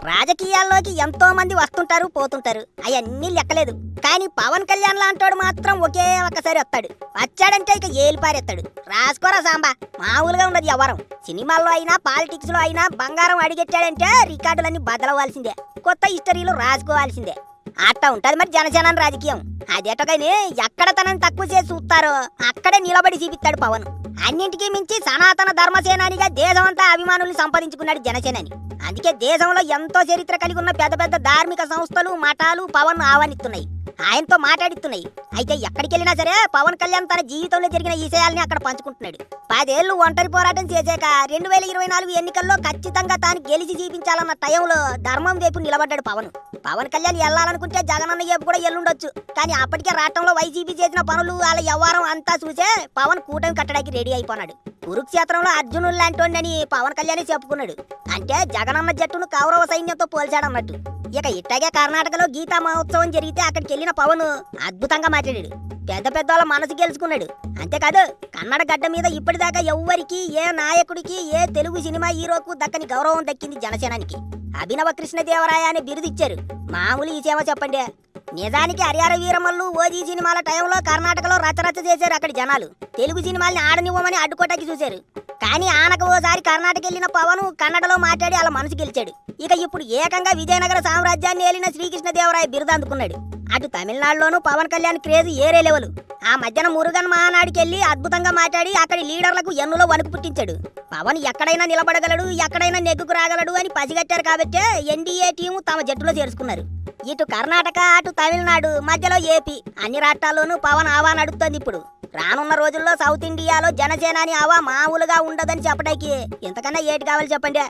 రాజకీయాల్లోకి ఎంతో మంది వస్తుంటారు పోతుంటారు, అవన్నీ లెక్కలేదు. కానీ పవన్ కళ్యాణ్ లాంటోడు మాత్రం ఒకే ఒక్కసారి వస్తాడు. వచ్చాడంటే ఇక ఏలిపారెత్తాడు. రాసుకోరా సాంబా, మామూలుగా ఉండదు ఎవరం. సినిమాల్లో అయినా పాలిటిక్స్ లో అయినా బంగారం అడిగెట్టాడంటే రికార్డులన్నీ బదలవాల్సిందే, కొత్త హిస్టరీలు రాసుకోవాల్సిందే. అట్టా ఉంటది మరి జనసేన రాజకీయం. అదేటో కానీ ఎక్కడ తనని తక్కువ చేసి చూస్తారో అక్కడే నిలబడి చూపిస్తాడు పవన్. అన్నింటికీ మించి సనాతన ధర్మసేనానిగా దేశమంతా అభిమానుల్ని సంపాదించుకున్నాడు జనసేనని. అందుకే దేశంలో ఎంతో చరిత్ర కలిగి ఉన్న పెద్ద పెద్ద ధార్మిక సంస్థలు మఠాలు పవన్ ఆహ్వానిస్తున్నాయి, ఆయనతో మాట్లాడిస్తున్నాయి. అయితే ఎక్కడికి వెళ్ళినా సరే పవన్ కళ్యాణ్ తన జీవితంలో జరిగిన విషయాల్ని అక్కడ పంచుకుంటున్నాడు. 10 ఏళ్లు ఒంటరి పోరాటం చేశాక 2024 ఎన్నికల్లో ఖచ్చితంగా తాను గెలిచి చూపించాలన్న టైంలో ధర్మం వైపు నిలబడ్డాడు పవన్. పవన్ కళ్యాణ్ వెళ్ళాలనుకుంటే జగనన్న వైపు కూడా ఎల్లుండొచ్చు. కానీ అప్పటికే రాష్ట్రంలో వైసీపీ చేసిన పనులు వాళ్ళ వ్యవహారం అంతా చూసే పవన్ కూటమి కట్టడానికి రెడీ అయిపోన్నాడు. కురుక్షేత్రంలో అర్జునుడు లాంటోండని పవన్ కళ్యాణ్ చెప్పుకున్నాడు. అంటే జగనన్న జట్టును కౌరవ సైన్యంతో పోల్చాడన్నట్టు. ఇక ఇట్టాగే కర్ణాటకలో గీతా మహోత్సవం జరిగితే అక్కడికి వెళ్ళిన పవన్ అద్భుతంగా మాట్లాడాడు. పెద్ద పెద్దోళ్ళ మనసు గెలుచుకున్నాడు. అంతేకాదు కన్నడ గడ్డ మీద ఇప్పటిదాకా ఎవ్వరికి, ఏ నాయకుడికి, ఏ తెలుగు సినిమా హీరోకు దక్కని గౌరవం దక్కింది జనసేనానికి. అభినవ కృష్ణదేవరాయ అనే బిరుదిచ్చారు. మామూలు ఈ సేవ చెప్పండి. నిజానికి హరిహర వీరమల్లు, ఓజీ సినిమాల టైంలో కర్ణాటకలో రచరచ చేశారు అక్కడి జనాలు. తెలుగు సినిమాల్ని ఆడనివ్వమని అడ్డుకోటాకి చూశారు. కానీ ఆనక ఓసారి కర్ణాటక వెళ్ళిన పవన్ కన్నడలో మాట్లాడి అలా మనసు గెలిచాడు. ఇక ఇప్పుడు ఏకంగా విజయనగర సామ్రాజ్యాన్ని ఏలిన శ్రీకృష్ణదేవరాయ బిరుదు అందుకున్నాడు. అటు తమిళనాడులోనూ పవన్ కళ్యాణ్ క్రేజ్ ఏరే లెవెల్. ఆ మధ్యన మురుగన్ మహానాడికి వెళ్ళి అద్భుతంగా మాట్లాడి అక్కడి లీడర్లకు ఎన్నులో వణుకు పుట్టించాడు. పవన్ ఎక్కడైనా నిలబడగలడు, ఎక్కడైనా నెగ్గుకు రాగలడు అని పసిగట్టారు కాబట్టి ఎన్డీఏ టీము తమ జట్టులో చేర్చుకున్నారు. ఇటు కర్ణాటక, అటు తమిళనాడు, మధ్యలో ఏపీ, అన్ని రాష్ట్రాల్లోనూ పవన్ ఆవా నడుస్తుంది. ఇప్పుడు రానున్న రోజుల్లో సౌత్ ఇండియాలో జనసేనాని ఆవా మామూలుగా ఉండదని చెప్పడానికి ఇంతకన్నా ఏటి కావాలి చెప్పండి.